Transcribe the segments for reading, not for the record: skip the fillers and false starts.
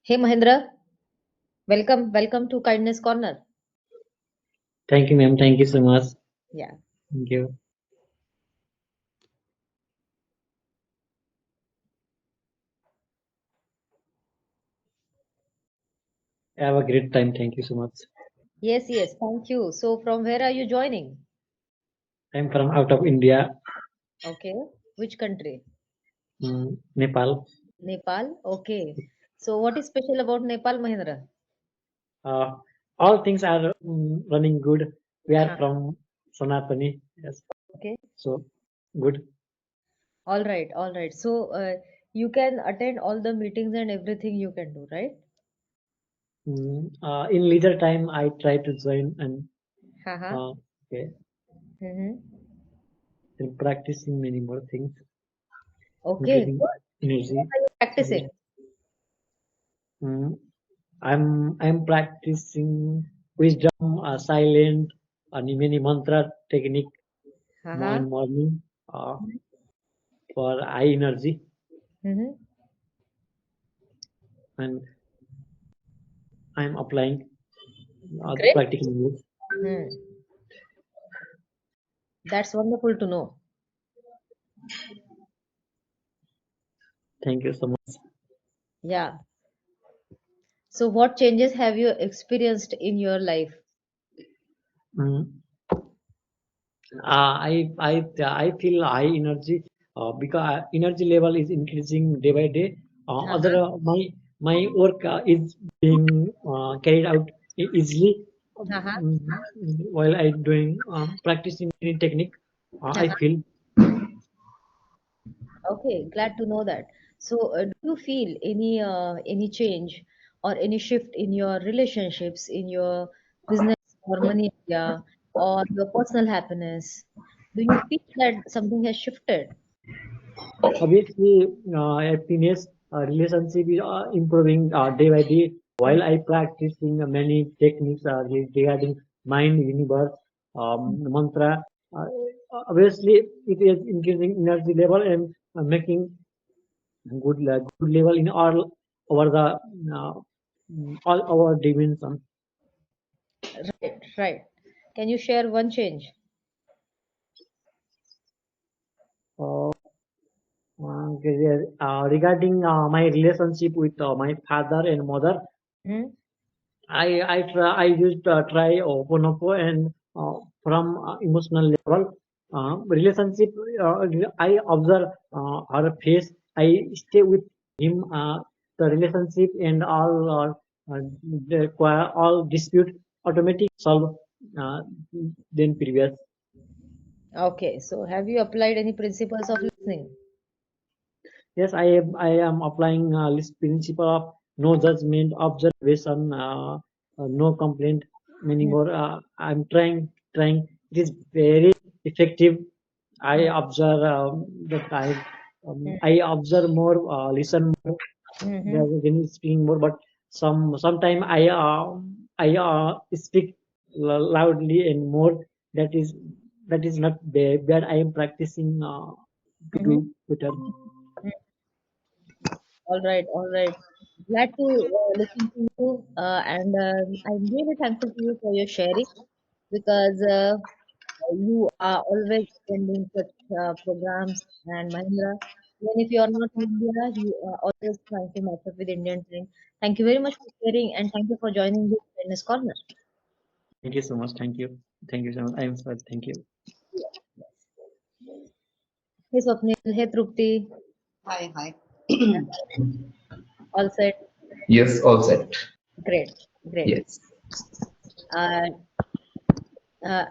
Hey Mahendra, welcome to Kindness Corner. Thank you, ma'am. Thank you so much. Yeah. Thank you. Have a great time. Thank you so much. Yes, thank you. So from where are you joining? I'm from out of India, Okay. Which country? Nepal. Nepal. Okay. So what is special about Nepal, Mahendra? Uh, all things are running good. We are Huh. from Sanatani. Yes. Okay. So good. All right. So you can attend all the meetings and everything you can do, right? In leisure time, I try to join and Haha. uh, okay, Mm-hmm. and practicing many more things, Okay, increasing good. What energy. are you Yes. practicing? Mm, I'm practicing wisdom, silent, and many mantra technique Haha. in morning for high energy, Mm-hmm. and I'm applying the Great. practical use. Hmm. That's wonderful to know. Thank you so much. Yeah. So what changes have you experienced in your life? Mm, I feel high energy because energy level is increasing day by day. Other Uh-huh. my work is being carried out easily Uh-huh. mm, while I doing practicing any technique. I Uh-huh. feel Okay, glad to know that. So, do you feel any change or any shift in your relationships, in your business or money area, or your personal happiness? Do you feel that something has shifted? obviously happiness relationship is improving day by day Mm. while I practicing many techniques regarding mind universe mantra uh, obviously it is increasing energy level and making good level in all over the uh, all our dimensions. Right, right. Can you share one change? uh, Regarding my relationship with my father and mother, Hmm. I used try Oponopo and from emotional level relationship. I observe her face. I stay with him. The relationship and uh, all dispute automatic solve uh, than previous. Okay, so have you applied any principles of listening? Yes, I am applying this principle of no judgment, observation, no complaint Hmm. anymore. I'm trying. It is very effective. I Hmm. observe that Hmm. I observe more, listen more Hmm. rather than speaking more. But sometime I speak loudly and more. That is that is not bad. I am practicing to Hmm. do better. All right. Glad to listen to you, and I'm really thankful to you for your sharing because you are always attending such programs. And Mahindra, even if you are not in India, you are always trying to match up with Indian time. Thank you very much for sharing, and thank you for joining this Fitness Corner. Thank you so much. Thank you. Thank you so much. I am sorry. Thank you. Hey Swapnil, hey Trupti, Hi, hi. all set. Yes, all set. Great, great. Yes. Uh, uh,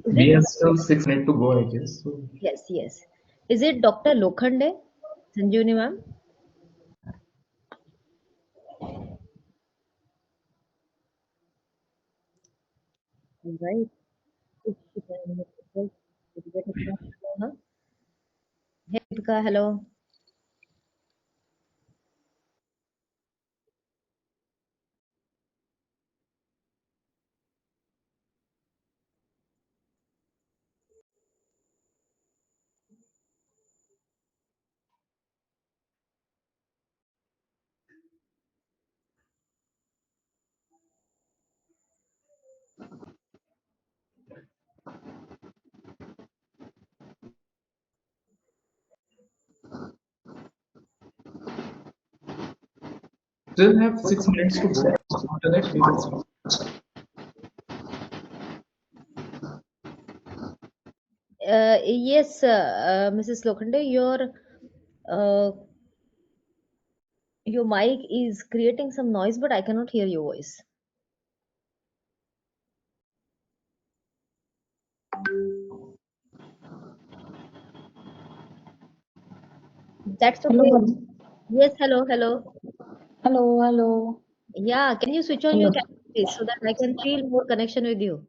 is We it have still 6 minutes to go, I guess. So, yes. Is it Dr. Lokhande, Sanjeevani ma'am? Right. If she can make it work, it get a chance to know her. Hey Deepika, hello. still have 6 minutes to go. After that, we will stop. Yes, Mrs. Lokhande, uh, your mic is creating some noise, but I cannot hear your voice. That's Hello, okay. hello, Yes, hello, hello. hello, hello. Yeah, can you switch on your Hello. camera, please, so that I can feel more connection with you?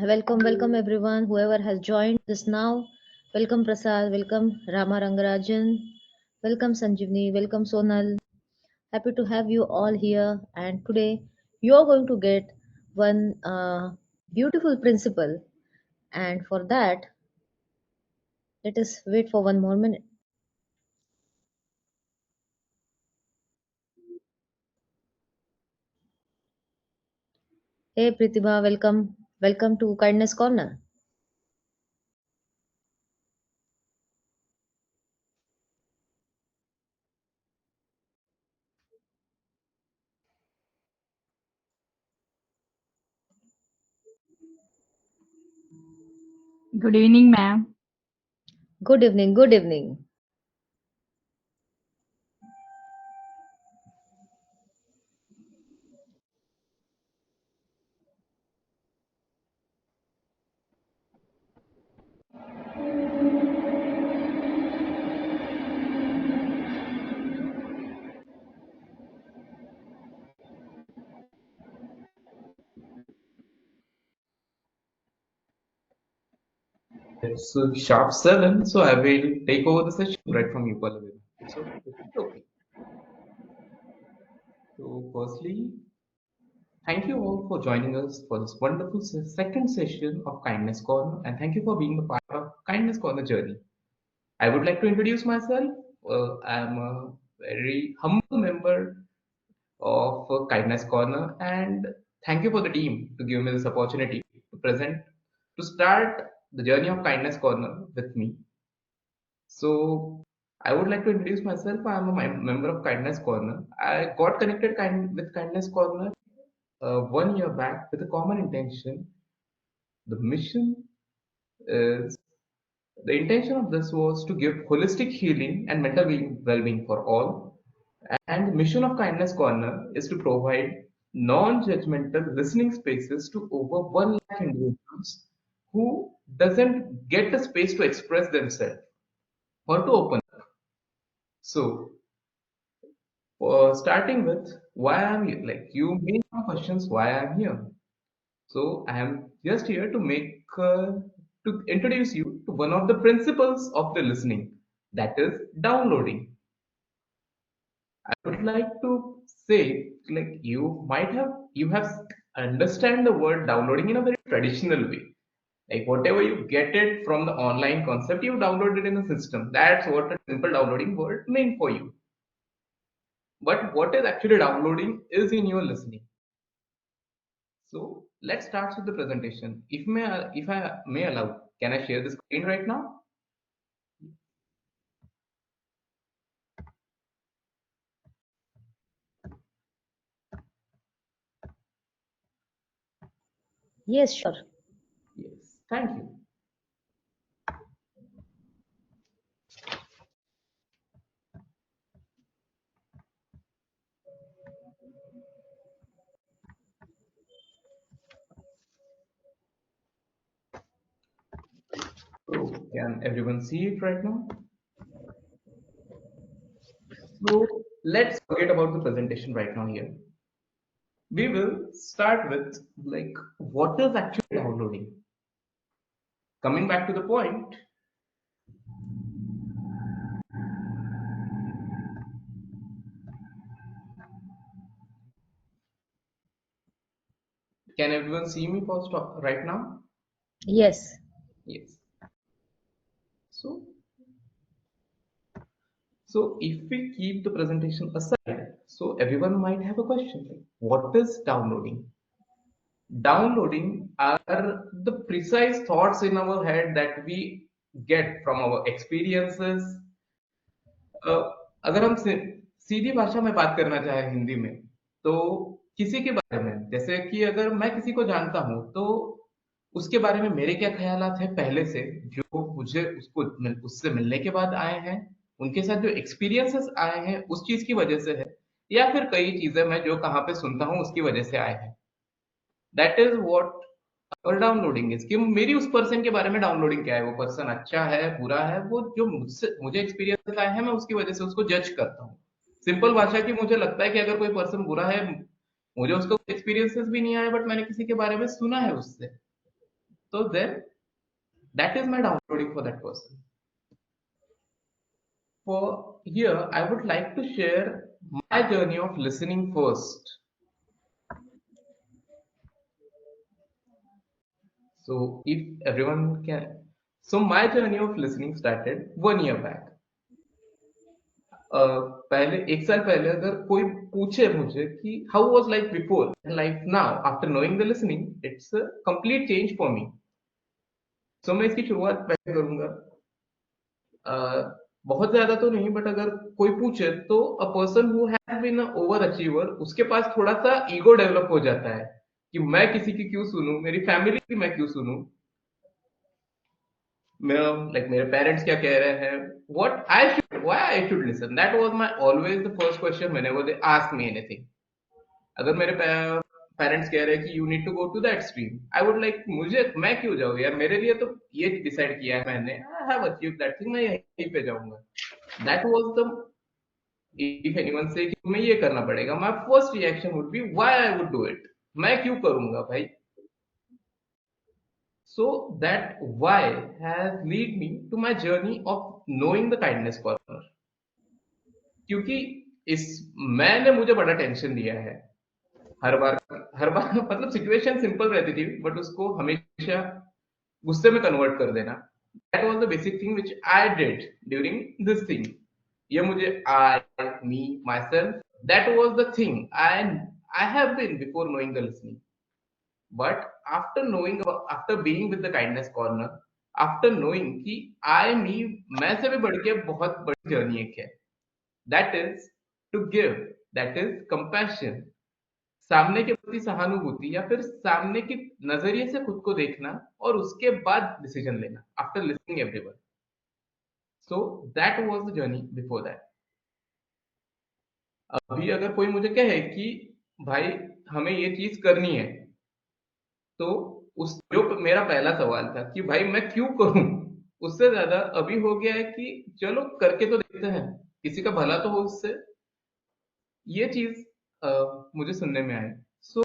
Welcome, welcome everyone, whoever has joined this now. Welcome Prasad, welcome Rama Rangarajan, welcome Sanjivni, welcome Sonal. Happy to have you all here. And today you're going to get one beautiful principle. And for that, let us wait for one more minute. Hey Pritibha, welcome. Welcome to Kindness Corner. Good evening, ma'am. Good evening, good evening. It's sharp 7, so I will take over the session right from you, Pallavi. So, it's okay. So, firstly, thank you all for joining us for this wonderful second session of Kindness Corner, and thank you for being a part of Kindness Corner journey. I would like to introduce myself. I'm a very humble member of Kindness Corner, and thank you for the team to give me this opportunity to present, to start the journey of Kindness Corner with me. So, I would like to introduce myself. I am a member of Kindness Corner. I got connected with Kindness Corner 1 year back with a common intention. The mission is The intention of this was to give holistic healing and mental well-being for all. And the mission of Kindness Corner is to provide non-judgmental listening spaces to over 1 lakh individuals who doesn't get the space to express themselves or to open up. So, starting with why I'm here, like you may have questions why I'm here. So I am just here to to introduce you to one of the principles of the listening, that is downloading. I would like to say, like you have understand the word downloading in a very traditional way. Like whatever you get it from the online concept, you download it in the system. That's what a simple downloading word mean for you. But what is actually downloading is in your listening. So let's start with the presentation. If I may allow, can I share the screen right now? Yes, sure. Yes, thank you. So can everyone see it right now? So let's forget about the presentation right now here. We will start with like what is actually downloading. Coming back to the point, can everyone see me first right now? Yes. Yes. So so if we keep the presentation aside, so everyone might have a question like what is downloading? Downloading are the precise thoughts in our head that we get from our experiences. अ, अगर हम सीधी भाषा में बात करना चाहें हिंदी में तो किसी के बारे में जैसे कि अगर मैं किसी को जानता हूं तो उसके बारे में मेरे क्या ख्यालात हैं पहले से जो मुझे उससे मिलने के बाद आए हैं उनके साथ जो एक्सपीरियंसेस आए हैं उस चीज की वजह से है या फिर कई चीजें मैं जो कहाँ पे सुनता हूँ उसकी वजह से आए हैं दैट इज व्हाट और डाउनलोडिंग इज कि मेरी उस पर्सन के बारे में डाउनलोडिंग क्या है वो पर्सन अच्छा है बुरा है वो जो मुझे एक्सपीरियंस आया है मैं उसकी वजह से उसको जज करता हूँ सिंपल भाषा की मुझे लगता है कि अगर कोई पर्सन बुरा है मुझे उसका एक्सपीरियंसेस भी नहीं आया बट मैंने किसी के बारे में सुना है उससे तो then that is my downloading for that person for here I would like to share my journey of listening first. So if everyone can, so my journey of listening started 1 year back. पहले एक साल पहले अगर कोई पूछे मुझे कि how was life before life now after knowing the listening it's a complete change for me so मैं इसकी शुरुआत पहले करूंगा बहुत ज्यादा तो नहीं बट अगर कोई पूछे तो a person who has been a over achiever उसके पास थोड़ा सा ईगो डेवलप हो जाता है कि मैं किसी की क्यों सुनूं मेरी फैमिली की मैं क्यों सुनूं मेरे पेरेंट्स क्या कह रहे हैं what I should why I should listen that was my always the first question whenever they ask me anything अगर मेरे पेरेंट्स कह रहे हैं कि you need to go to that stream I would like मुझे मैं क्यों जाऊँ यार मेरे लिए तो ये डिसाइड किया है मैंने I have achieved that thing मैं यहीं पे जाऊंगा that was the if anyone से कि तुम्हें ये करना पड़ेगा my first reaction would be why I would do it मैं क्यों करूंगा भाई so that why has lead me to my journey of knowing the kindness corner क्योंकि इस मैंने मुझे बड़ा टेंशन दिया है हर बार मतलब सिचुएशन सिंपल रहती थी बट उसको हमेशा गुस्से में कन्वर्ट कर देना that was the basic thing which I did during this thing ये मुझे I me myself that was the thing I have been before knowing the listening but after being with the kindness corner after knowing कि I me मैं से भी बढ़ के बहुत बड़ी जर्नी एक है that is to give that is compassion सामने के प्रति सहानुभूति या फिर सामने के नजरिए से खुद को देखना और उसके बाद डिसीजन लेना after listening everyone So that was the journey before that. अभी अगर कोई मुझे कहे कि भाई हमें ये चीज करनी है, तो उस जो मेरा पहला सवाल था कि भाई मैं क्यों करूं, उससे ज्यादा अभी हो गया है कि चलो करके तो देखते हैं, किसी का भला तो हो उससे। ये चीज मुझे सुनने में आई। So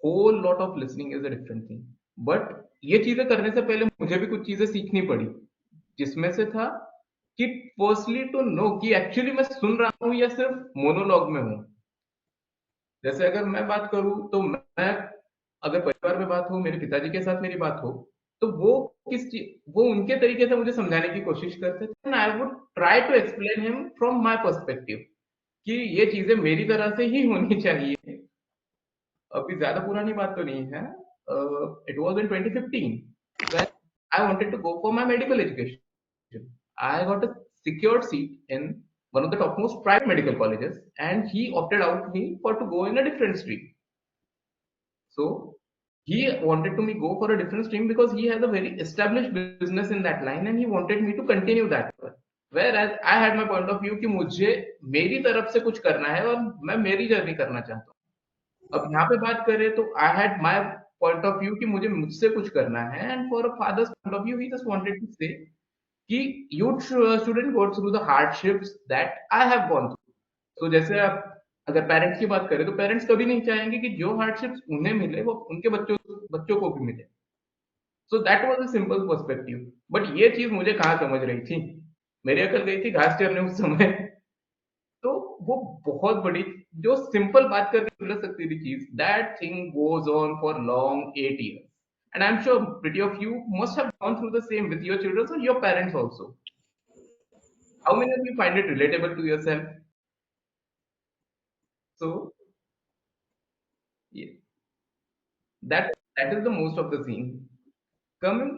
whole lot of listening is a different thing, but ये चीजें करने से पहले मुझे भी कुछ चीजें सीखनी पड़ी, जिसमें से था कि फर्स्टली टू नो कि एक्चुअली मैं सुन रहा हूँ या सिर्फ मोनोलॉग में हूँ। जैसे अगर मैं बात करूँ तो मैं अगर परिवार में बात हो, मेरे पिताजी के साथ मेरी बात हो, तो वो उनके तरीके से मुझे समझाने की कोशिश करते थे, I would try to explain him from my perspective कि ये चीजें मेरी तरह से ही होनी चाहिए। अभी ज्यादा पुरानी बात तो नहीं है, it was in 2015 when I wanted to go for my medical education. I got a secured seat in one of the topmost private medical colleges, and he opted out me for to go in a different stream. So he wanted to me go for a different stream because he has a very established business in that line, and he wanted me to continue that one. Whereas I had my point of view कि मुझे मेरी तरफ से कुछ करना है और मैं मेरी जर्नी करना चाहता हूँ। अब यहाँ पे बात करें तो I had my point of view कि मुझे मुझसे कुछ करना है, and for a father's point of view he just wanted to say कि you shouldn't go through the hardships that I have gone through. तो जैसे आप अगर पेरेंट्स की बात करें तो पेरेंट्स कभी नहीं चाहेंगे कि जो हार्डशिप्स उन्हें मिले वो उनके बच्चों बच्चों को भी मिले। So that was a simple perspective, but ये चीज मुझे कहाँ समझ रही थी, मेरी अकल गई थी घास चरने उस समय। तो वो बहुत बड़ी, जो सिंपल बात करके सुलझ सकती थी चीज, that thing goes on for long 8 years, and I'm sure pretty of you must have gone through the same with your children or your parents also. How many of you find it relatable to yourself? So yeah, that is the most of the scene coming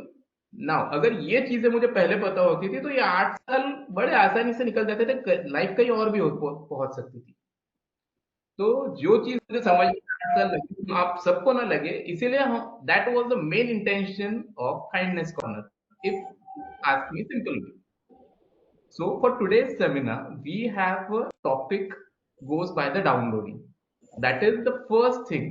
now. अगर ये चीजें मुझे पहले पता होती थी तो ये 8 साल बड़े आसानी से निकल जाते थे, लाइफ कहीं और भी पहुंच सकती थी। तो जो चीज मुझे समझ में 8 साल लगे आप सबको ना लगे, इसीलिए हम that was the main intention of kindness corner, if ask me simply. So for today's seminar, we have a topic goes by the downloading. That is the first thing.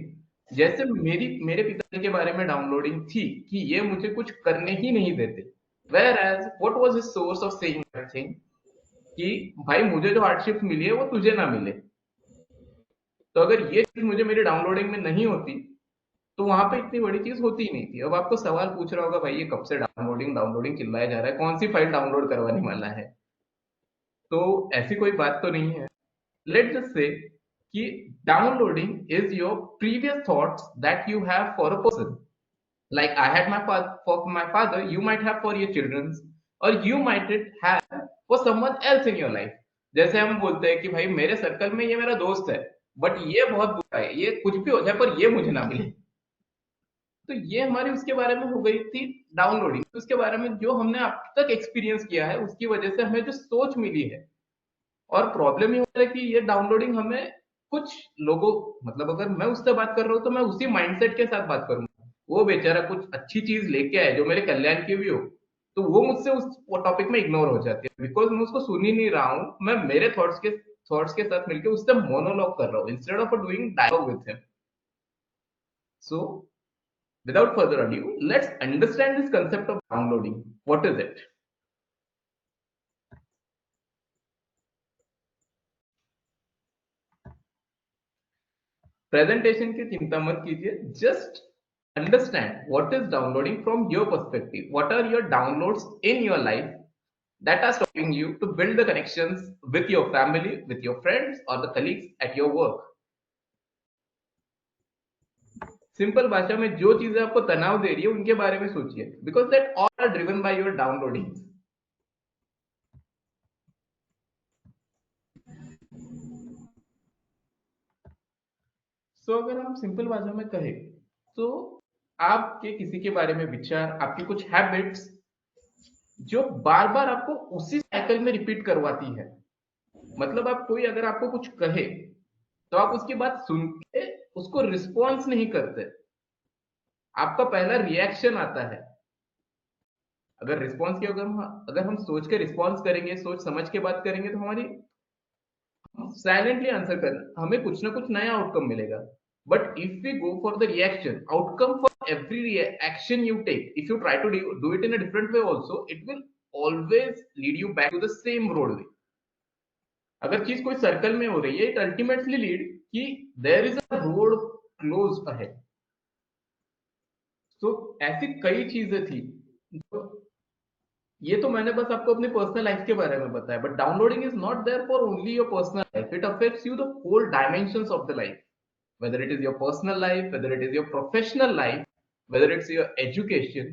जैसे मेरे पिताजी के बारे में डाउनलोडिंग थी कि ये मुझे कुछ करने ही नहीं देते, whereas what was his source of saying that thing कि भाई मुझे जो हार्डशिप मिली है वो तुझे ना मिले। तो अगर ये चीज मुझे मेरी डाउनलोडिंग में नहीं होती तो वहां पे इतनी बड़ी चीज होती ही नहीं थी। अब आपको सवाल पूछ रहा होगा भाई ये कब से डाउनलोडिंग डाउनलोडिंग चिल्लाया जा रहा है, कौन सी फाइल डाउनलोड करवाने वाला है? तो ऐसी कोई बात तो नहीं है। लेट्स जस्ट से कि downloading is your previous thoughts that you have for a person, like I had for my father, you might have for your children, or you might have for someone else in your life. जैसे हम बोलते हैं कि भाई मेरे circle में ये मेरा दोस्त है, बट ये बहुत बुरा है, ये कुछ भी हो जाए पर ये मुझे ना मिले। तो ये हमारी उसके बारे में हो गई थी डाउनलोडिंग, उसके बारे में जो हमने अब तक एक्सपीरियंस किया है उसकी वजह से हमें जो सोच मिली है। और प्रॉब्लम ये हो रहा है कि ये डाउनलोडिंग हमें कुछ लोगों, मतलब अगर मैं उससे बात कर रहा हूँ तो मैं उसी माइंडसेट के साथ बात करूंगा, वो बेचारा कुछ अच्छी चीज लेके आए जो मेरे कल्याण की भी हो, तो वो मुझसे उस टॉपिक में इग्नोर हो जाती है, बिकॉज मैं उसको सुन ही नहीं रहा हूँ, मैं मेरे थॉट्स के साथ मिलकर उससे मोनोलॉग कर रहा हूँ instead of doing dialogue with him. So without further ado, let's understand this concept of downloading. What is it? Presentation की चिंता मत कीजिए, just understand what is downloading from your perspective. What are your downloads in your life that are stopping you to build the connections with your family, with your friends, or the colleagues at your work? Simple भाषा में जो चीजें आपको तनाव दे रही है उनके बारे में सोचिए, because that all are driven by your downloading. So अगर हम सिंपल भाषा में कहें तो आपके किसी के बारे में विचार, आपकी कुछ हैबिट्स जो बार बार आपको उसी साइकिल में रिपीट करवाती है। मतलब आप कोई अगर आपको कुछ कहे तो आप उसकी बात सुन के उसको रिस्पॉन्स नहीं करते, आपका पहला रिएक्शन आता है। अगर रिस्पॉन्स की अगर हम सोच के रिस्पॉन्स करेंगे, सोच समझ के बात करेंगे, तो हमारी साइलेंटली आंसर करना, हमें कुछ ना कुछ नया आउटकम मिलेगा. But if we go for the reaction, outcome for every action you take, if you try to do it in a different way also, it will always lead you back to the same road way. अगर चीज कोई circle में हो रही है, it ultimately lead कि there is a road close ahead. तो ऐसी कई चीजें थी. तो ये तो मैंने बस आपको अपनी पर्सनल लाइफ के बारे में बताया, but downloading is not there for only your personal life. It affects you the whole dimensions of the life, whether it is your personal life, whether it is your professional life, whether it's your education,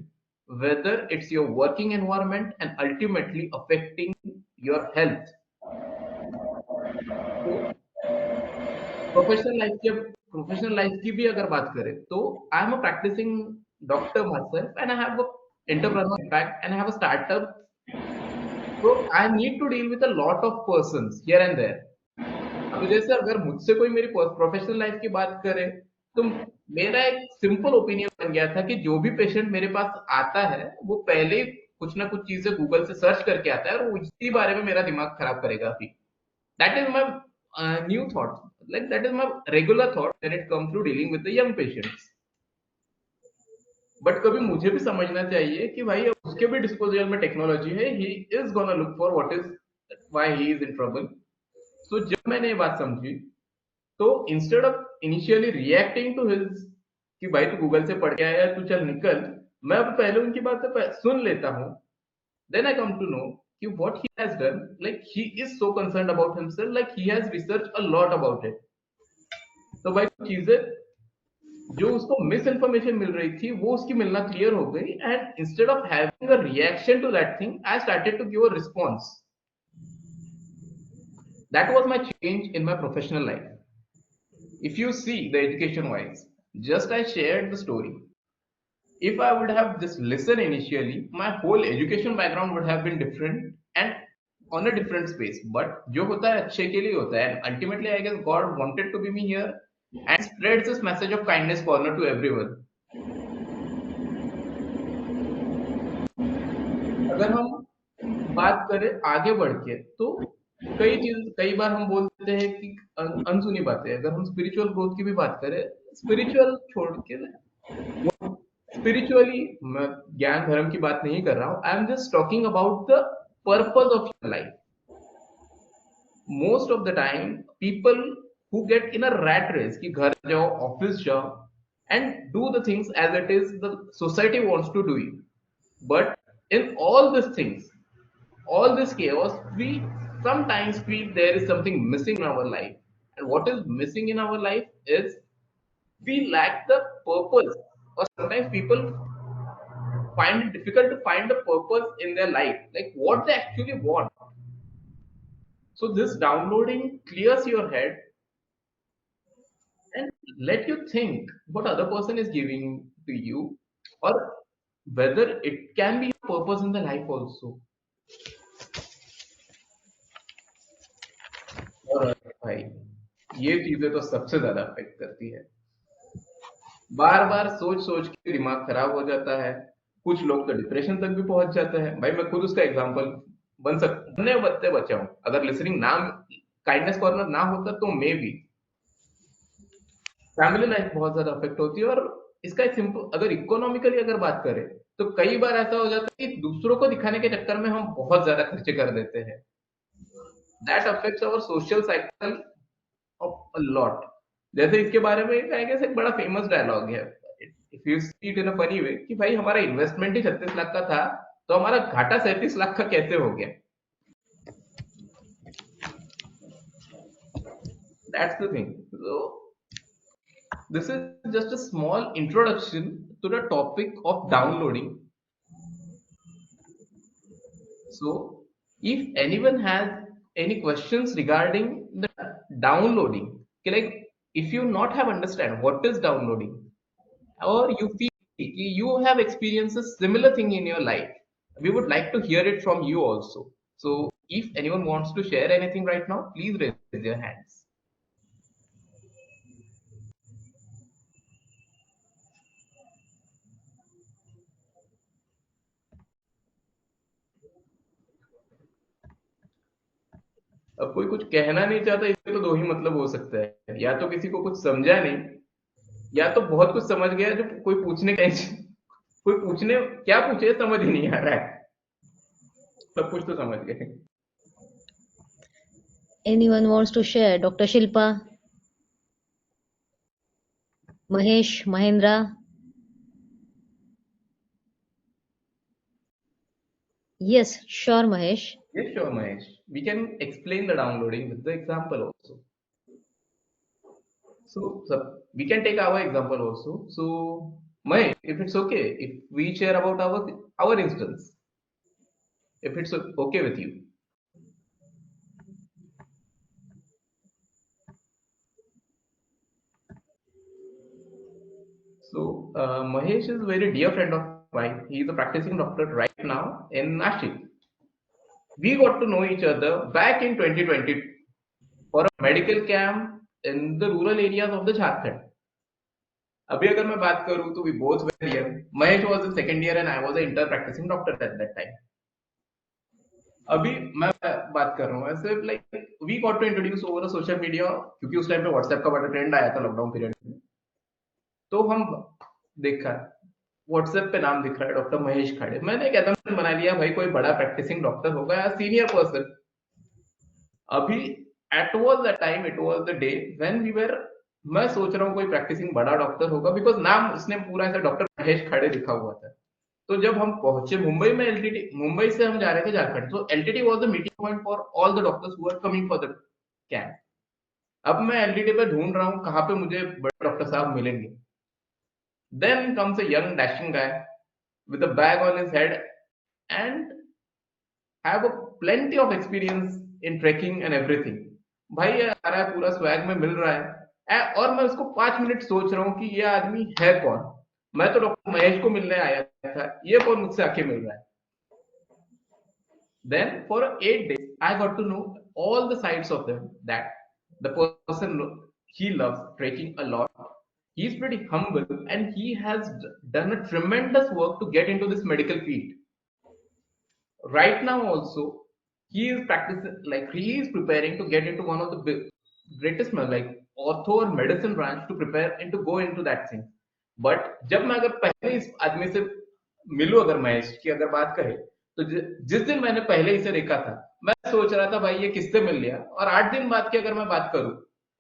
whether it's your working environment, and ultimately affecting your health. तो professional life की भी अगर बात करें, तो I am a practising doctor myself, and I have a entrepreneur impact, and I have a startup. So I need to deal with a lot of persons here and there. अब जैसे अगर मुझसे कोई मेरी professional life की बात करे, तो मेरा एक सिंपल ओपिनियन बन गया था कि जो भी पेशेंट मेरे पास आता है, वो पहले कुछ ना कुछ चीजें गूगल से सर्च करके आता है, और उसी बारे में मेरा दिमाग खराब करेगा अभी. That is my new thought, like that is my regular thought when it comes to dealing with the young patients. But कभी मुझे भी समझना चाहिए कि भाई अब उसके भी डिस्पोजल में टेक्नोलॉजी है, he is gonna look for what is why he is in trouble. तो जब मैंने ये बात समझी, तो instead of initially reacting to his कि भाई तू गूगल से पढ़ के आया, तू चल निकल, मैं अब पहले उनकी बात सुन लेता हूँ. Then I come to know कि what he has done, like he is so concerned about himself, like he has research a lot about it. तो भाई चीजें जो उसको मिस इन्फॉर्मेशन मिल रही थी, वो उसकी मिलना क्लियर हो गई, and instead of having a reaction to that thing, I started to give a response. That was my change in my professional life. If you see the education wise, just I shared the story. If I would have just listened initially, my whole education background would have been different and on a different space. But जो होता है अच्छे के लिए होता है, and ultimately I guess God wanted to be me here and spreads this message of kindness corner to everyone. अगर हम बात करें आगे बढ़ के, तो कई बार हम बोलते हैं कि अनसुनी बातें. अगर हम स्पिरिचुअल ग्रोथ की भी बात करें, स्पिरिचुअल छोड़ के, स्पिरिचुअली मैं ज्ञान धर्म की बात नहीं कर रहा हूं, I am just talking about the purpose of your life. Most of the time people who get in a rat race कि घर जाओ, ऑफिस जाओ, and do the things as it is the society wants to do it. But in all this things, all this chaos, we sometimes feel there is something missing in our life. And what is missing in our life is we lack the purpose, or sometimes people find it difficult to find the purpose in their life, like what they actually want. So this downloading clears your head and let you think what other person is giving to you, or whether it can be a purpose in the life also. और भाई ये चीजें तो सबसे ज्यादा affect करती है. बार बार सोच सोच के दिमाग खराब हो जाता है. कुछ लोग तो डिप्रेशन तक भी पहुंच जाते हैं. भाई मैं खुद उसका एग्जांपल बनने बचते बचा हूं. अगर लिसनिंग नाम काइंडनेस कॉर्नर ना होता, तो मे बी फैमिली लाइफ बहुत ज्यादा अफेक्ट होती है. और इसका एक सिंपल, अगर इकोनॉमिकली अगर बात करें, तो कई बार ऐसा हो जाता है कि दूसरों को दिखाने के चक्कर में हम बहुत ज्यादा खर्चे कर देते हैं. That affects our social cycle of a lot. जैसे इसके बारे में आई गेस एक बड़ा फेमस डायलॉग है, if you see it in a funny way, कि भाई हमारा इन्वेस्टमेंट ही 36 लाख का था, तो हमारा घाटा 37 लाख का कैसे हो गया. That's the thing. So this is just a small introduction to the topic of downloading. So if anyone has any questions regarding the downloading, okay, like if you not have understand what is downloading, or you feel you have experienced a similar thing in your life, we would like to hear it from you also. So if anyone wants to share anything right now, please raise your hands. अब कोई कुछ कहना नहीं चाहता, इसके तो दो ही मतलब हो सकता है, या तो किसी को कुछ समझा नहीं, या तो बहुत कुछ समझ गया जो कोई पूछने का कोई पूछने क्या पूछे समझ ही नहीं आ रहा है, सब कुछ तो समझ गए। Anyone wants to share? Dr. Shilpa, Mahesh, Mahendra? Yes, sure, Mahesh. Yes, sure, Mahesh. We can explain the downloading with the example also. So we can take our example also. So, Mahesh, if it's okay, if we share about our instance, if it's okay with you. So, Mahesh is a very dear friend of mine. He is a practicing doctor right now in Nashik. We got to know each other back in 2020 for a medical camp in the rural areas of the Jharkhand. अभी अगर मैं बात करूं तो we both were young. Mahesh was in second year and I was an inter practicing doctor at that time. अभी मैं बात कर रहा हूँ ऐसे like we got to introduce over social media, क्योंकि उस टाइम पे व्हाट्सएप का बड़ा ट्रेंड आया था लॉकडाउन पीरियड में। तो हम देखा व्हाट्सएप पे नाम दिख रहा है डॉक्टर महेश खाड़े, मैंने एक एडम बना लिया भाई कोई बड़ा प्रैक्टिसिंग डॉक्टर होगा या सीनियर पर्सन। अभी at was the time, it was the day when we were, मैं सोच रहा हूँ कोई प्रैक्टिसिंग बड़ा डॉक्टर होगा बिकॉज नाम उसने पूरा ऐसा डॉक्टर महेश खाड़े लिखा हुआ था। तो जब हम पहुंचे मुंबई में, एलटीटी मुंबई से हम जा रहे थे झारखंड, तो LTT was the meeting point for all the doctors who are coming for the camp. अब मैं एलटीटी पे ढूंढ रहा हूँ कहाँ पे मुझे बड़े डॉक्टर साहब मिलेंगे। Then comes a young dashing guy with a bag on his head and have a plenty of experience in trekking and everything। भाई ये आ रहा है पूरा स्वैग में मिल रहा है और मैं उसको 5 मिनट सोच रहा हूँ कि ये आदमी है कौन। मैं तो डॉक्टर महेश को मिलने आया था, ये कौन मुझसे आके मिल रहा है। Then for 8 days I got to know all the sides of them, that the person he loves trekking a lot, he's pretty humble and he has done a tremendous work to get into this medical field. Right now also he is practicing, like he is preparing to get into one of the greatest like ortho or medicine branch to prepare and to go into that thing। but जब मैं अगर पहले इस आदमी से मिलूं, अगर महेश की अगर बात करें, तो जिस दिन मैंने पहले इसे देखा था मैं सोच रहा था भाई ये किससे मिल लिया, और 8 दिन बाद की अगर मैं बात करूं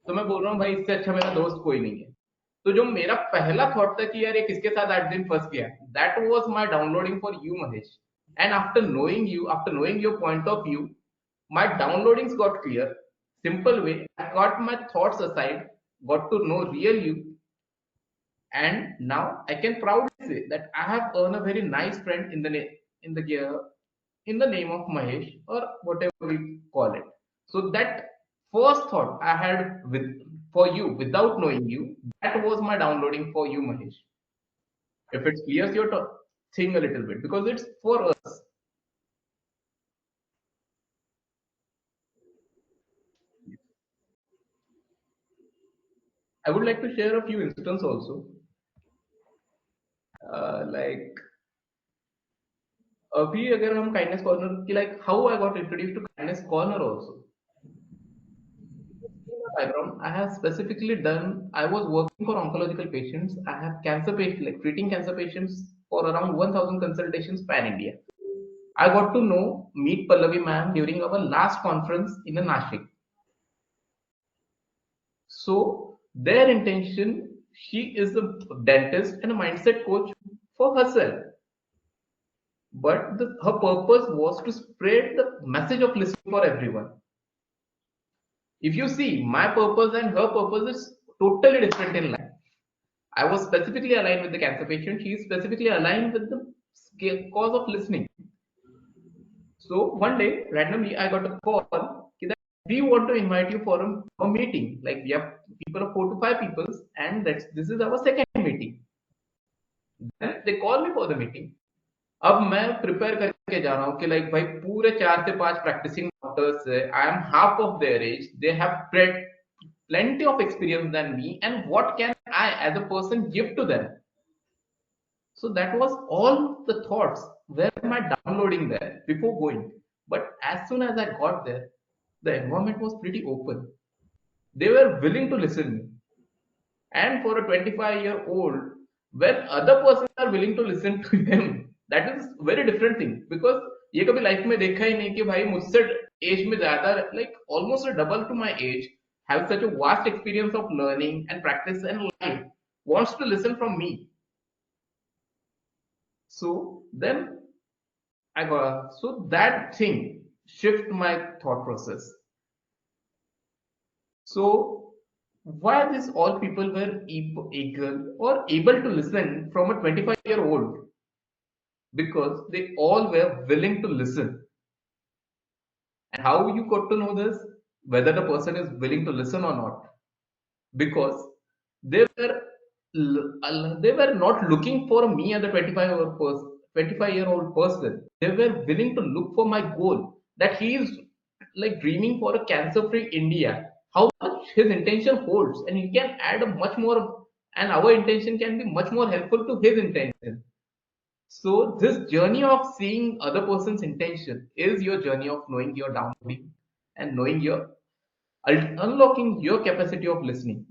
तो मैं बोल रहा हूँ भाई इससे अच्छा मेरा दोस्त कोई नहीं है। तो जो मेरा पहला थॉट था कि यार ये किसके साथ 8 दिन फंस गया, that was my downloading for you Mahesh. And after knowing you, after knowing your point of view, my downloadings got clear. Simple way, I got my thoughts aside, got to know real you, and now I can proudly say that I have earned a very nice friend in the in the name of Mahesh, or whatever we call it. So that first thought I had with for you without knowing you, that was my downloading for you, Mahesh. If it clears your thing a little bit, because it's for us. I would like to share a few instances also. Like अभी अगर हम kindness corner की, like how I got introduced to kindness corner also. Background, I have specifically done, I was working for oncological patients. I have cancer patients, like treating cancer patients for around 1000 consultations pan India. I got to know, meet Pallavi ma'am during our last conference in the Nashik. So their intention, she is a dentist and a mindset coach for herself. But her purpose was to spread the message of listening for everyone. If you see, my purpose and her purpose is totally different in life. I was specifically aligned with the cancer patient. She is specifically aligned with the cause of listening. So one day, randomly, I got a call that we want to invite you for a meeting. Like we have people of 4 to 5 people, and this is our second meeting. Then they call me for the meeting. अब मैं prepare करके जा रहा हूँ कि like भाई पूरे 4 से 5 practicing doctors, I am half of their age, they have plenty of experience than me, and what can I as a person give to them? So that was all the thoughts where my downloading there before going. But as soon as I got there, The environment was pretty open. They were willing to listen. And for a 25-year-old, when other persons are willing to listen to him, that is very different thing. Because ये कभी life में देखा ही नहीं कि भाई मुझसे age में ज्यादा like almost double to my age have such a vast experience of learning and practice and life wants to listen from me. So then I got so that thing shift my thought process. So why this all people were eager or able to listen from a 25-year-old? Because they all were willing to listen. And how you got to know this? Whether the person is willing to listen or not. Because they were they were not looking for me as a 25-year-old person. They were willing to look for my goal that he is like dreaming for a cancer-free India. How much his intention holds, and he can add a much more, and our intention can be much more helpful to his intention. So this journey of seeing other person's intention is your journey of knowing your downloading and knowing your unlocking your capacity of listening.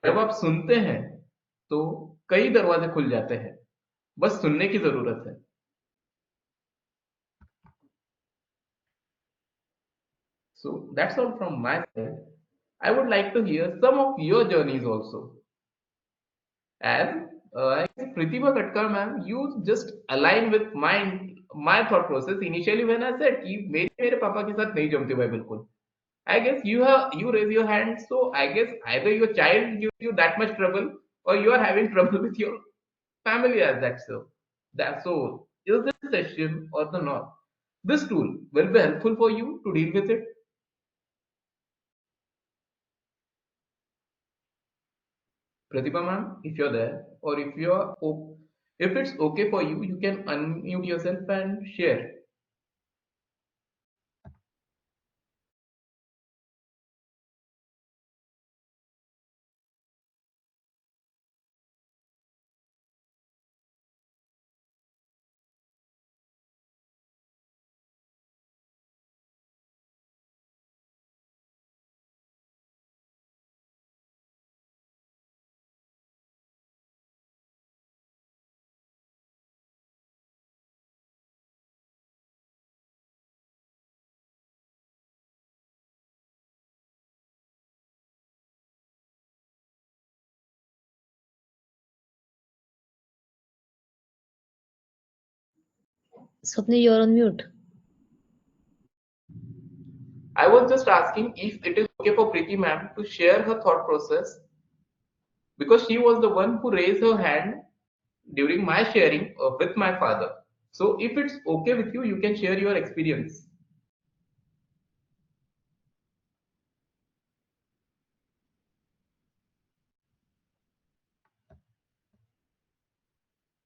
जब आप सुनते हैं तो कई दरवाजे खुल जाते हैं, बस सुनने की जरूरत है. So that's all from my side. I would like to hear some of your journeys also. As I guess Pritibha Katkar ma'am, you just align with my thought process initially when I said कि मेरे पापा के साथ नहीं जमते भाई बिल्कुल. I guess you raise your hand, so I guess either your child gives you that much trouble or you are having trouble with your family as that so. That so is this session or the not? This tool will be helpful for you to deal with it. Pratibha ma'am, if you're there, or if it's okay for you, you can unmute yourself and share. Swapnil, you're on mute. I was just asking if it is okay for Preeti ma'am to share her thought process because she was the one who raised her hand during my sharing with my father. So if it's okay with you, you can share your experience.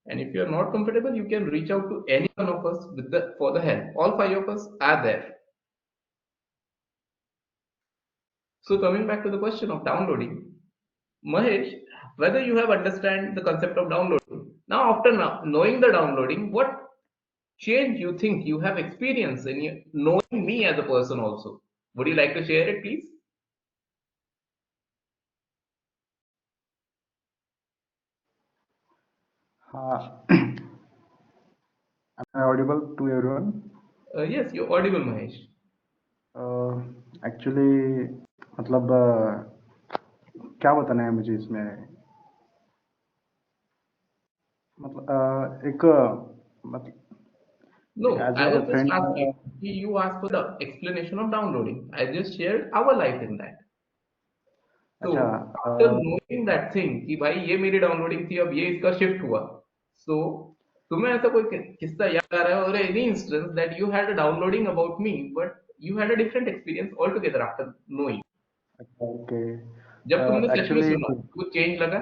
And if you're not comfortable, you can reach out to any one of us with the for the help. All five of us are there. So coming back to the question of downloading, Mahesh, whether you have understand the concept of downloading. Now after knowing the downloading, what change you think you have experienced in knowing me as a person also? Would you like to share it, please? Am I audible to everyone? Yes, you're audible, Mahesh. Actually मतलब क्या बताना है मुझे इसमें मतलब एक मतलब No, as I uh was just friend asking. You asked for the explanation of downloading. I just shared our life in that. तो अच्छा आफ्टर नोइंग दैट थिंग कि भाई ये मेरी डाउनलोडिंग थी अब ये इसका शिफ्ट हुआ सो तुम्हें ऐसा कोई किस्सा याद आ रहा है और any instance that you had a downloading about me but you had a different experience all together after knowing अच्छा ओके जब तुमने सच में एक्चुअली सुना कुछ चेंज लगा.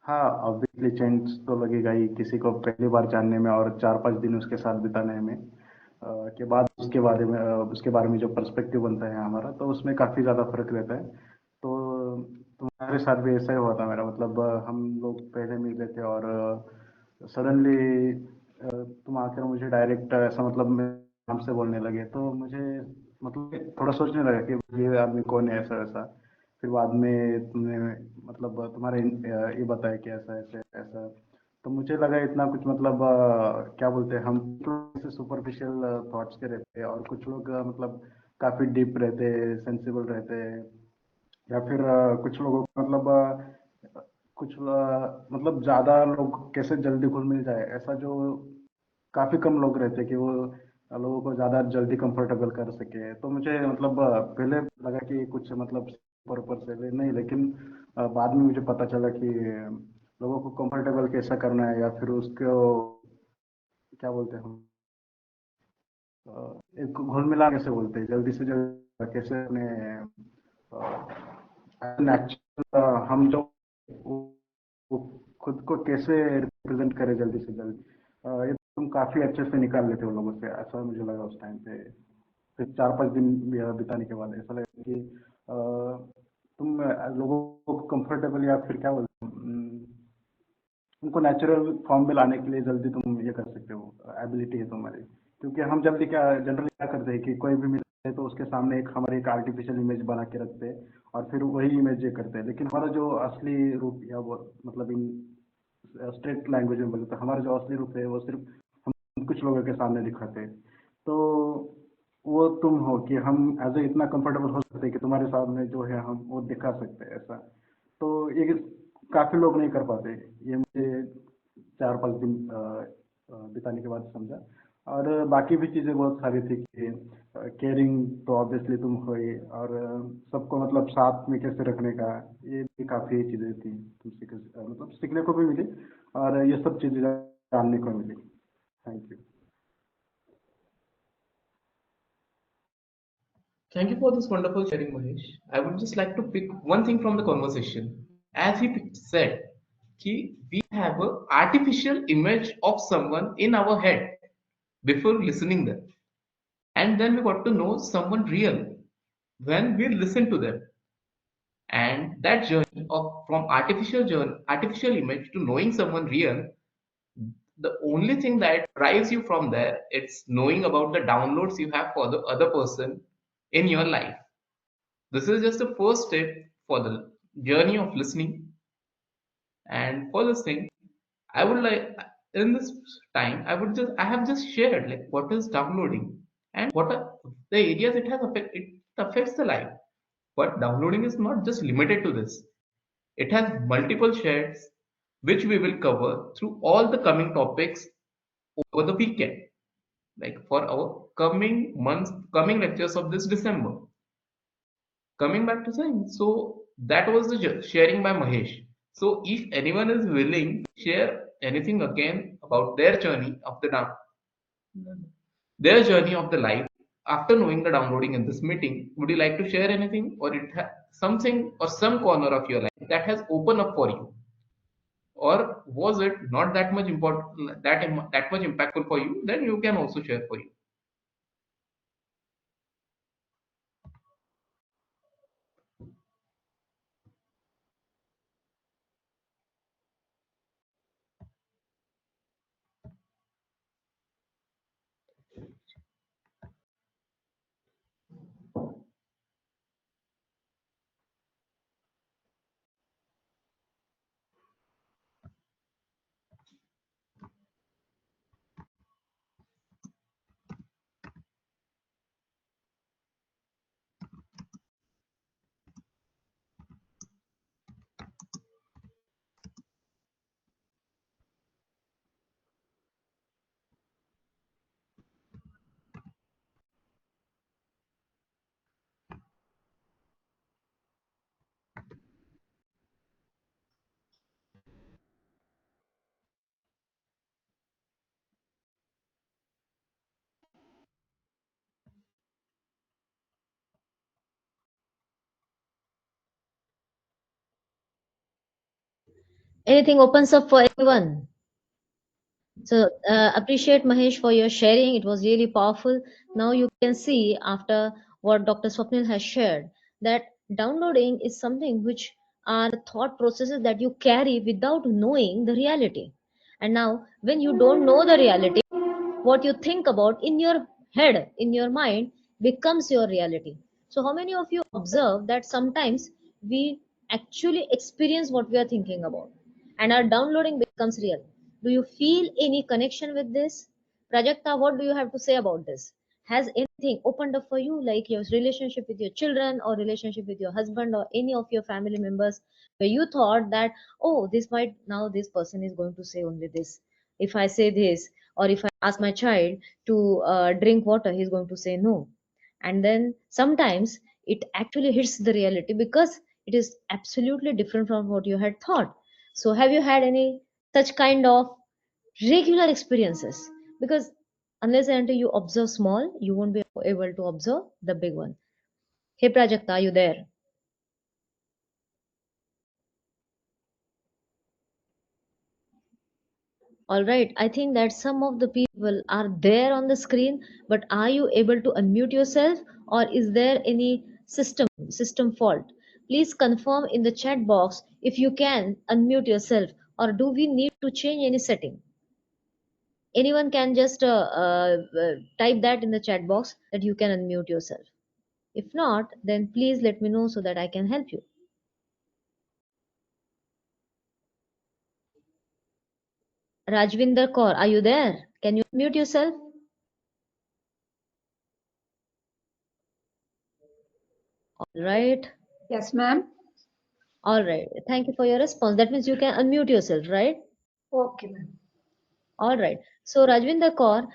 हाँ ऑब्वियसली चेंज तो लगेगा ही किसी को पहली बार जानने में और 4-5 दिन उसके साथ बिताने में के बाद उसके बारे में जो पर्सपेक्टिव बनता है हमारा तो उसमें काफ़ी ज़्यादा फर्क रहता है तो तुम्हारे साथ भी ऐसा ही हुआ था मेरा मतलब हम लोग पहले मिले थे और सडनली तुम आकर मुझे डायरेक्ट ऐसा मतलब नाम से बोलने लगे, तो मुझे मतलब थोड़ा सोचने लगा कि ये आदमी कौन है, ऐसा वैसा। फिर बाद में तुमने मतलब तुम्हारे ये बताया कि ऐसा ऐसे ऐसा, तो मुझे लगा इतना कुछ मतलब क्या बोलते हैं हम, ऐसे सुपरफिशियल थॉट्स के रहते हैं और कुछ लोग मतलब काफी डीप रहते हैं, सेंसिबल रहते हैं, या फिर कुछ लोगों को मतलब मतलब ज्यादा लोग कैसे जल्दी घुल मिल जाए, ऐसा जो काफी कम लोग रहते हैं कि वो लोगों को ज्यादा जल्दी कंफर्टेबल कर सके। तो मुझे मतलब पहले लगा कि कुछ मतलब ऊपर से नहीं, लेकिन बाद में मुझे पता चला कि लोगों को कंफर्टेबल कैसा करना है, या फिर उसको क्या बोलते हैं हम, एक घुल मिला कैसे बोलते हैं, जल्दी से जल्दी कैसे अपने नेचुरल हम जो वो खुद को कैसे रिप्रेजेंट करे जल्दी से जल्दी। ये तुम काफी अच्छे से निकाल लेते हो लोगों से, ऐसा मुझे लगा उस टाइम पे। फिर 4-5 दिन बिताने के बाद ऐसा लगा कि तुम लोगों को कंफर्टेबल या फिर क्या बोलते हैं, उनको नेचुरल फॉर्म में लाने के लिए जल्दी तुम ये कर सकते हो, एबिलिटी है तुम्हारी। क्योंकि हम जल्दी क्या जनरली क्या करते हैं कि कोई भी मिलते हैं तो उसके सामने एक हमारे एक आर्टिफिशियल इमेज बना के रखते हैं और फिर वही इमेज ये करते हैं, लेकिन हमारा जो असली रूप या वो मतलब इन स्ट्रेट लैंग्वेज में बोले तो हमारा जो असली रूप है वो सिर्फ हम कुछ लोगों के सामने दिखाते हैं। तो वो तुम हो कि हम एज ए इतना कंफर्टेबल हो सकते हैं कि तुम्हारे सामने जो है हम वो दिखा सकते हैं ऐसा। तो ये काफी लोग नहीं कर पाते, ये मुझे 4-5 दिन बिताने के बाद समझा। और बाकी भी चीजें बहुत सारी थी कि केयरिंग तो ऑब्वियसली तुम हो ही, और सबको मतलब साथ में कैसे रखने का, ये भी काफी चीजें थी तुमसे मतलब सीखने को भी मिली, और ये सब चीजें जानने को मिली। Thank you. Thank you for this wonderful sharing, Mahesh. I would just like to pick one thing from the conversation. As he said, we have an artificial image of someone in our head before listening them, and then we got to know someone real when we listen to them. And that journey of from artificial image to knowing someone real, the only thing that drives you from there, it's knowing about the downloads you have for the other person in your life. This is just the first step for the journey of listening. And for this thing, I would like in this time, I have just shared like what is downloading and what are the areas it affects the life. But downloading is not just limited to this. It has multiple shares which we will cover through all the coming topics over the weekend, like for our coming months, coming lectures of this December. Coming back to saying, so that was the sharing by Mahesh. So if anyone is willing to share anything again about their journey of the life after knowing the downloading in this meeting, would you like to share anything, or something or some corner of your life that has opened up for you, or was it not that much important, that much impactful for you? Then you can also share for you. Anything opens up for everyone. So appreciate Mahesh for your sharing. It was really powerful. Now you can see after what Dr. Swapnil has shared that downloading is something which are the thought processes that you carry without knowing the reality. And now when you don't know the reality, what you think about in your head, in your mind, becomes your reality. So, how many of you observe that sometimes we actually experience what we are thinking about and our downloading becomes real? Do you feel any connection with this? Prajakta, what do you have to say about this? Has anything opened up for you, like your relationship with your children or relationship with your husband or any of your family members, where you thought that, oh, this might now this person is going to say only this. If I say this, or if I ask my child to drink water, he's going to say no. And then sometimes it actually hits the reality because it is absolutely different from what you had thought. So, have you had any such kind of regular experiences? Because unless and until you observe small, you won't be able to observe the big one. Hey Prajakta, are you there? All right, I think that some of the people are there on the screen, but are you able to unmute yourself, or is there any system fault? Please confirm in the chat box if you can unmute yourself, or do we need to change any setting? Anyone can just type that in the chat box that you can unmute yourself. If not, then please let me know so that I can help you. Rajvinder Kaur, are you there? Can you unmute yourself? All right. Yes, ma'am. All right. Thank you for your response. That means you can unmute yourself, right? Okay, ma'am. All right. So, Rajvinder Kaur,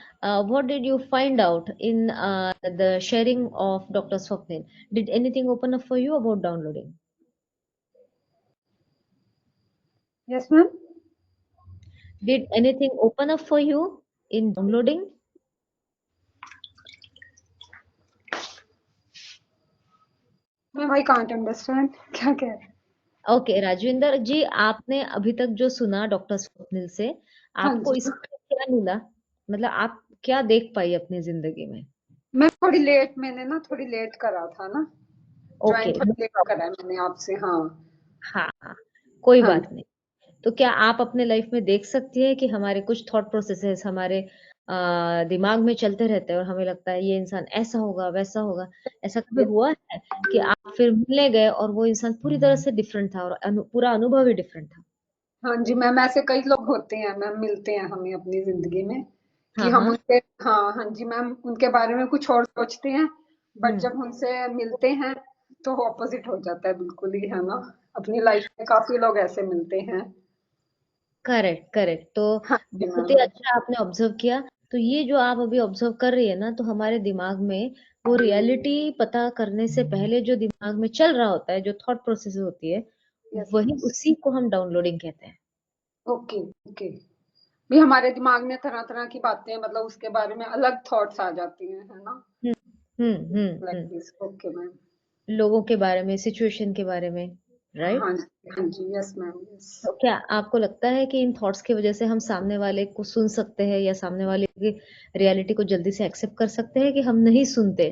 what did you find out in the sharing of Dr. Swapnil? Did anything open up for you about downloading? Yes, ma'am. Did anything open up for you in downloading? Ma'am, I can't understand. क्या कह रहे हैं? Okay Rajvinder जी, आपने अभी तक जो सुना doctor Swapnil से, हाँ आपको जी, इसमें क्या मिला? मतलब आप क्या देख पाई अपनी जिंदगी में? मैं मैंने ना थोड़ी लेट करा था ना, ज्वाइन ओके, नो थोड़ी लेट करा प्रॉब्लम। है मैंने आपसे। हाँ हाँ हाँ, कोई हाँ बात नहीं। तो क्या आप अपने लाइफ में देख सकती हैं कि हमारे कुछ थॉट प्रोसेसेस हमारे दिमाग में चलते रहते हैं और हमें लगता है ये इंसान ऐसा होगा वैसा होगा। ऐसा कभी हुआ है कि आप फिर मिलने गए और वो इंसान पूरी तरह से डिफरेंट था और पूरा अनुभव ही डिफरेंट था? हाँ जी मैम, ऐसे कई लोग होते हैं मैम, मिलते हैं हमें अपनी जिंदगी में कि हाँ हम हाँ। उनके, हाँ हाँ जी मैम, उनके बारे में कुछ और सोचते हैं, बट हम्म। जब उनसे मिलते हैं तो ऑपोजिट हो जाता है बिल्कुल ही, है ना। अपनी लाइफ में काफी लोग ऐसे मिलते हैं। Correct correct. तो हाँ जी बहुत ही मैम। अच्छा आपने ऑब्जर्व किया। तो ये जो आप अभी ऑब्जर्व कर रही है ना, तो हमारे दिमाग में वो रियलिटी पता करने से पहले जो दिमाग में चल रहा होता है, जो थॉट प्रोसेस होती है, यस वही यस। उसी को हम डाउनलोडिंग कहते हैं। Okay okay. भी हमारे दिमाग में तरह-तरह की बातें, मतलब उसके बारे में अलग थॉट्स आ जाती हैं, है ना? Hmm like hmm. This. Okay ma'am. लोगों के बारे में, सिचुएशन के बारे में, राइट? हाँ जी, हाँ जी। Yes ma'am, yes. तो क्या आपको लगता है कि इन थॉट्स की वजह से हम सामने वाले को सुन सकते हैं या सामने वाले की रियलिटी को जल्दी से एक्सेप्ट कर सकते हैं कि हम नहीं सुनते?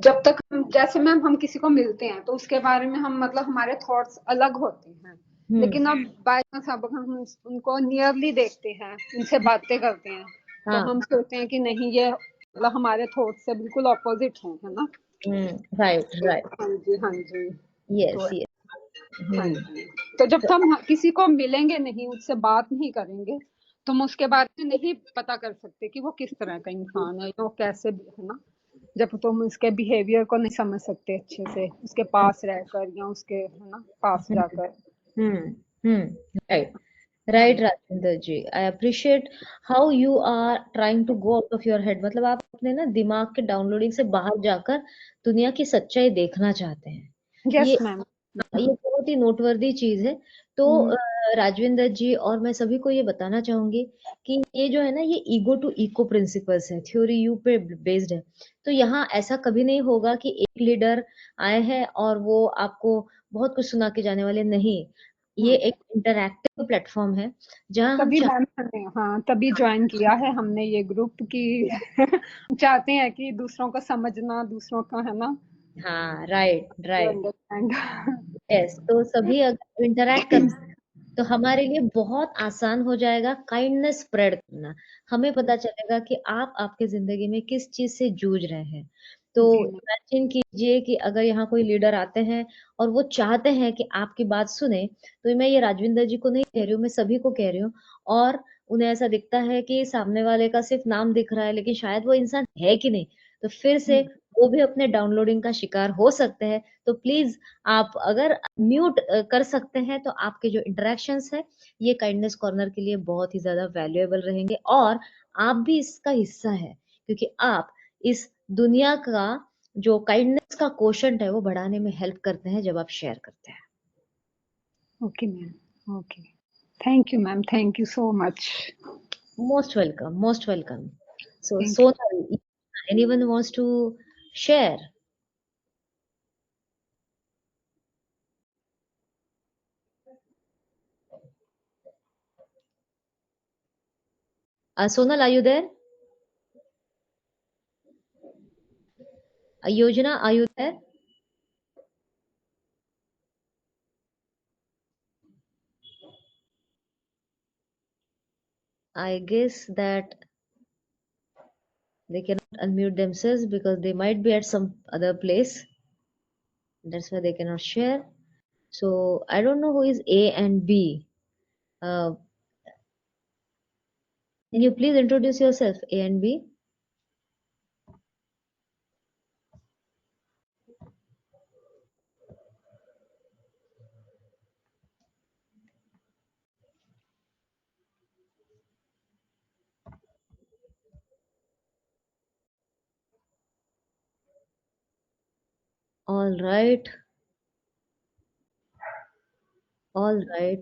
जब तक हम, जैसे मैम हम किसी को मिलते हैं तो उसके बारे में हम, मतलब हमारे थॉट्स अलग होते हैं। हम्म। लेकिन अब बाय चांस अब हम उनको नियरली देखते हैं, उनसे बातें करते हैं, तो हाँ। हम सोचते हैं कि नहीं, ये मतलब हमारे थॉट्स से बिल्कुल अपोजिट है ना? राइट तो राइट। हाँ जी, हाँ जी। यस तो यस। हाँ हम्म। जी। तो जब तक हम किसी को मिलेंगे नहीं, उससे बात नहीं करेंगे, तो हम उसके बारे में नहीं पता कर सकते कि वो किस तरह का इंसान है, या वो कैसे भी, है ना? जब तुम उसके बिहेवियर को नहीं समझ सकते अच्छे से, उसके पास रहकर या उसके, है ना, पास जाकर। राइट हाँ राइट जी। Rajendra ji, I appreciate how you are trying to go out of your head. मतलब आप अपने ना दिमाग के डाउनलोडिंग से बाहर जाकर दुनिया की सच्चाई देखना चाहते हैं। यस ये मैम। ये बहुत ही नोटवर्दी चीज है। तो हुँ, राजविंदर जी, और मैं सभी को ये बताना चाहूंगी कि ये जो है ना, ये ईगो टू इको प्रिंसिपल्स है, थ्योरी यू पे बेस्ड है। तो यहाँ ऐसा कभी नहीं होगा कि एक लीडर आए हैं और वो आपको बहुत कुछ सुना के जाने वाले नहीं। ये हुँ। एक इंटरैक्टिव प्लेटफॉर्म है जहाँ हम तभी मैम हमने, हाँ, तभी जॉइन किया है हमने ये ग्रुप कि चाहते हैं कि दूसरों को समझना, दूसरों का, है ना, हाँ right to right. Understand. Yes, तो सभी अगर इंटरैक्ट कर तो हमारे लिए बहुत आसान हो जाएगा काइंडनेस स्प्रेड करना। हमें पता चलेगा कि आप आपके ज़िंदगी में किस चीज़ से जूझ रहे हैं। तो जी मैम। इमेजिन कीजिए कि अगर यहाँ कोई लीडर आते हैं और वो चाहते हैं कि आपकी बात सुने, तो मैं ये राजविंदर जी को नहीं कह रही हूँ, मैं सभी को कह रही हूँ और उन्हें ऐसा दिखता है कि सामने वाले का सिर्फ़ नाम दिख रहा है, लेकिन शायद वो इंसान है कि नहीं। तो फिर से वो भी अपने डाउनलोडिंग का शिकार हो सकते हैं। तो प्लीज़ आप अगर म्यूट कर सकते हैं तो आपके जो इंटरैक्शंस हैं ये काइंडनेस कॉर्नर के लिए बहुत ही ज़्यादा वैल्यूएबल रहेंगे और आप भी इसका हिस्सा हैं क्योंकि आप इस दुनिया का जो काइंडनेस का कोशंट है वो बढ़ाने में हेल्प करते हैं जब आप शेयर करते हैं। Okay ma'am. Okay. Thank you ma'am. Thank you so much. Most welcome, most welcome. So thank you. Sonal, anyone wants to share? Sonal, are you there? Yojana, are you there? I guess that they cannot unmute themselves because they might be at some other place. That's why they cannot share. So I don't know who is A and B. Uh, can you please introduce yourself, A and B? All right, all right.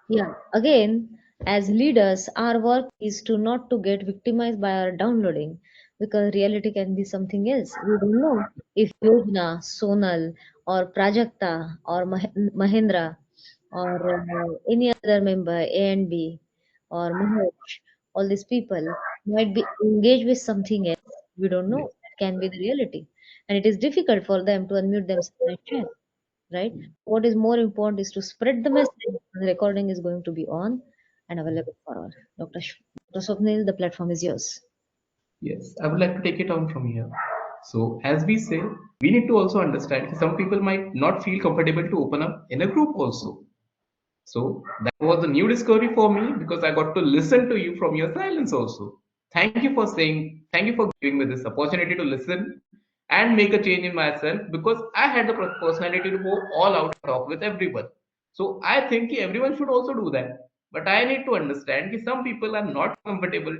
Yeah, again, as leaders, our work is to not to get victimized by our downloading because reality can be something else. We don't know if Yojana, Sonal, or Prajakta, or Mahendra, or any other member, A and B, or Mahesh, all these people might be engaged with something else. We don't know. Yes. That can be the reality. And it is difficult for them to unmute themselves and share, right? What is more important is to spread the message. The recording is going to be on and available for all. Dr. Swapnil, the platform is yours. Yes, I would like to take it on from here. So, as we say, we need to also understand that some people might not feel comfortable to open up in a group also. So, that was a new discovery for me because I got to listen to you from your silence also. Thank you for giving me this opportunity to listen and make a change in myself because I had the personality to go all out and talk with everyone. So, I think everyone should also do that. But I need to understand that some people are not comfortable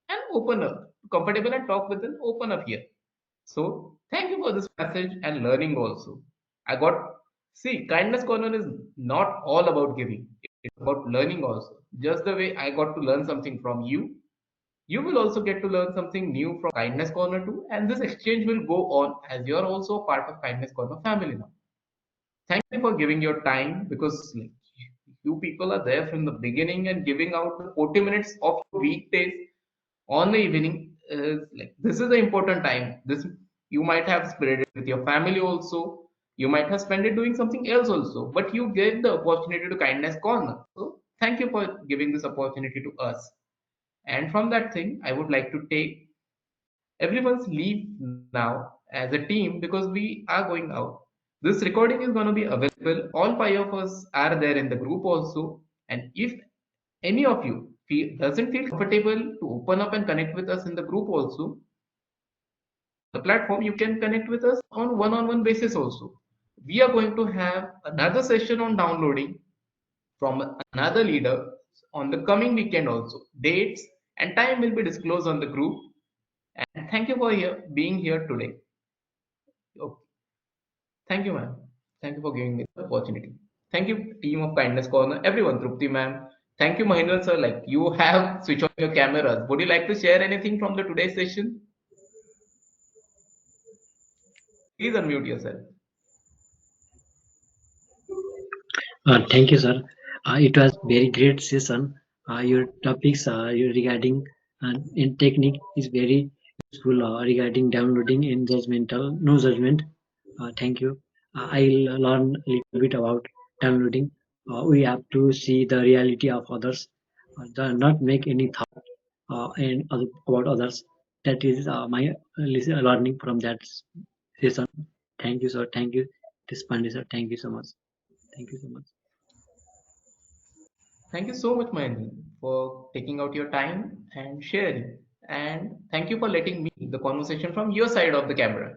and open up, comfortable and talk with an open up here. So thank you for this message and learning also. I got see kindness corner is not all about giving. It's about learning also. Just the way I got to learn something from you, you will also get to learn something new from kindness corner too. And this exchange will go on as you're also a part of kindness corner family now. Thank you for giving your time because like, you people are there from the beginning and giving out the 40 minutes of weekdays on the evening is like this is the important time. This you might have spent it with your family also. You might have spent it doing something else also, but you get the opportunity to kindness corner. So thank you for giving this opportunity to us. And from that thing, I would like to take everyone's leave now as a team because we are going out. This recording is going to be available. All five of us are there in the group also. And if any of you doesn't feel comfortable to open up and connect with us in the group also, the platform, you can connect with us on one-on-one basis also. We are going to have another session on downloading from another leader on the coming weekend also. Dates and time will be disclosed on the group. And thank you for being here today. Okay. Thank you, ma'am. Thank you for giving me the opportunity. Thank you, team of Kindness Corner, everyone, Trupti, ma'am. Thank you, Mahindra sir. Like you have switched on your cameras. Would you like to share anything from the today's session? Please unmute yourself. Thank you, sir. It was very great session. Your topics regarding in technique is very useful regarding downloading and judgmental, no judgment. Thank you. I'll learn a little bit about downloading. we have to see the reality of others, not make any thought about others. That is my learning from that session. Thank you, sir. Thank you, Deshpande sir. Thank you so much. Thank you so much. Thank you so much, Mahendra, for taking out your time and sharing. And thank you for letting me the conversation from your side of the camera.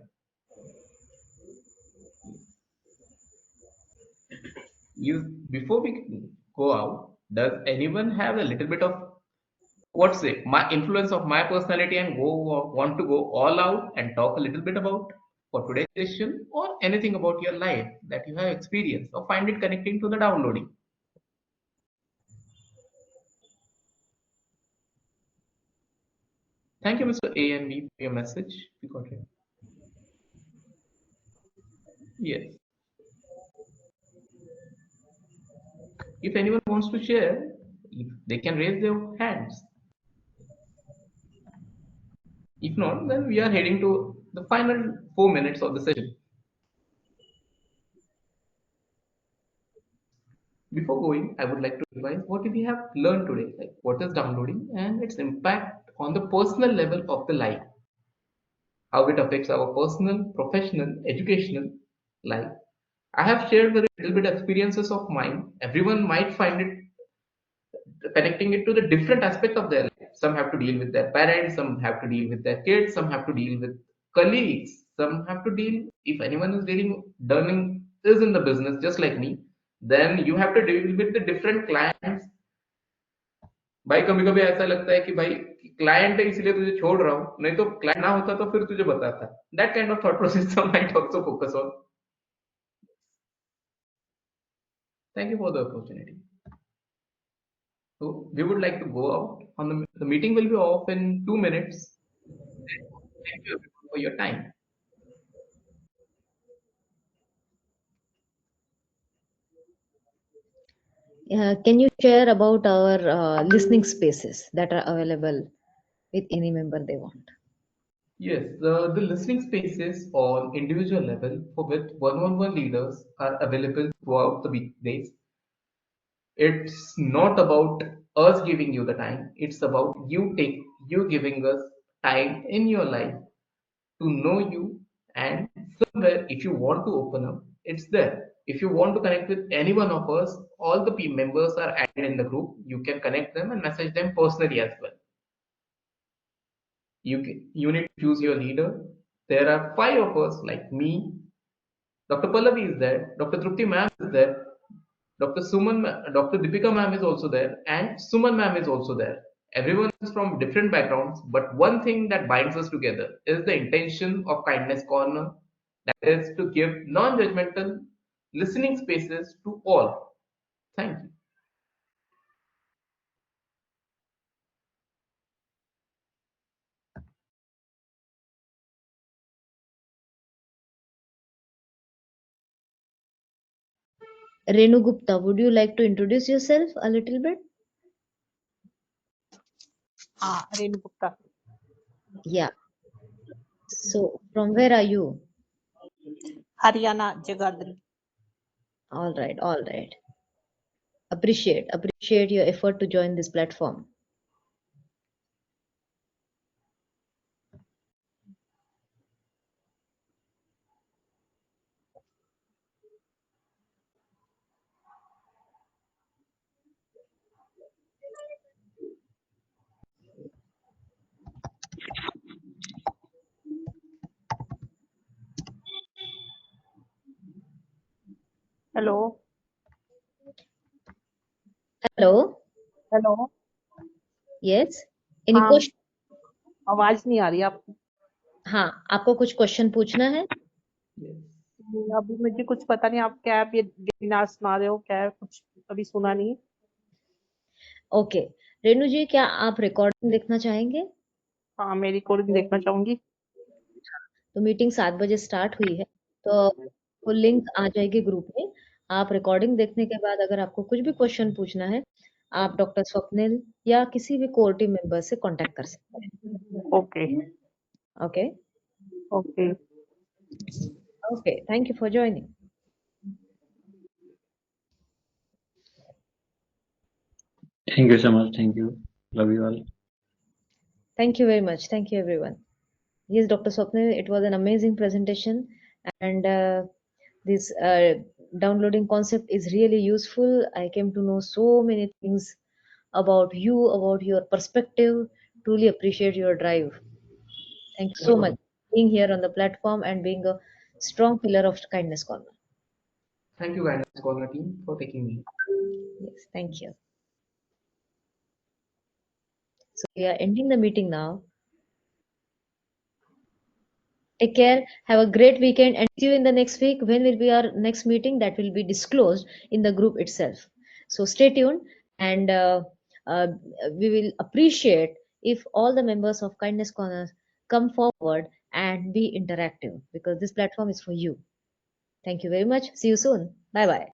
Before we go out, does anyone have a little bit of what's it, my influence of my personality and want to go all out and talk a little bit about for today's session or anything about your life that you have experienced or find it connecting to the downloading? Thank you, Mr. A and B, for your message. We got it. Yes. If anyone wants to share, if they can raise their hands. If not, then we are heading to the final 4 minutes of the session. Before going, I would like to revise what we have learned today, like what is downloading and its impact on the personal level of the life, how it affects our personal, professional, educational life. I have shared very little bit experiences of mine. Everyone might find it connecting it to the different aspect of their life. Some have to deal with their parents, some have to deal with their kids, some have to deal with colleagues, some have to deal, if anyone is dealing is in the business just like me, then you have to deal with the different clients. भाई कभी कभी ऐसा लगता है कि भाई client है इसलिए तुझे छोड़ रहा हूं, नहीं तो क्लाइंट ना होता तो फिर तुझे बताता. That kind of thought process might also focus on. Thank you for the opportunity. So we would like to go out. The meeting will be off in 2 minutes. Thank you everyone for your time. Can you share about our listening spaces that are available with any member they want? Yes, the listening spaces on individual level for which one-on-one leaders are available throughout the weekdays. It's not about us giving you the time. It's about you giving us time in your life to know you, and somewhere if you want to open up, it's there. If you want to connect with any one of us, all the members are added in the group. You can connect them and message them personally as well. You need to choose your leader. There are 5 of us like me. Dr. Pallavi is there, Dr. Trupti ma'am is there, Dr. Deepika ma'am is also there, and Suman ma'am is also there. Everyone is from different backgrounds, but one thing that binds us together is the intention of Kindness Corner, that is to give non-judgmental listening spaces to all. Thank you. Renu Gupta, would you like to introduce yourself a little bit? Renu Gupta. Yeah. So, from where are you? Haryana, Jagadri. All right, all right. Appreciate your effort to join this platform. Hello. Hello. Hello. Yes. Any हाँ, question? आवाज नहीं आ रही आपको. हाँ, आपको कुछ question पूछना है? अभी मुझे कुछ पता नहीं, आप क्या ये वेबिनार सुना रहे हो, क्या है, कुछ अभी सुना नहीं. ओके. रेणु जी, क्या आप रिकॉर्डिंग देखना चाहेंगे? हाँ, मैं रिकॉर्डिंग देखना चाहूंगी. तो मीटिंग 7 बजे स्टार्ट हुई है, तो वो लिंक आ जाएगी ग्रुप में. आप रिकॉर्डिंग देखने के बाद अगर आपको कुछ भी क्वेश्चन पूछना है, आप डॉक्टर स्वप्निल या किसी भी कोर टीम मेंबर से कांटेक्ट कर सकते हैं. Okay. Okay. Okay. Okay. Thank you for joining. Thank you so much. Thank you. Love you all. Thank you very much. Thank you, everyone. Yes, Dr. Swapnil, it was an amazing presentation, and this downloading concept is really useful. I came to know so many things about you, about your perspective. Truly appreciate your drive. Thank you so much for being here on the platform and being a strong pillar of Kindness Corner. Thank you, Kindness Corner team, for taking me. Yes, thank you. So we are ending the meeting now. Take care. Have a great weekend and see you in the next week. When will be our next meeting? That will be disclosed in the group itself. So stay tuned and uh, we will appreciate if all the members of Kindness Corner come forward and be interactive because this platform is for you. Thank you very much. See you soon. Bye bye.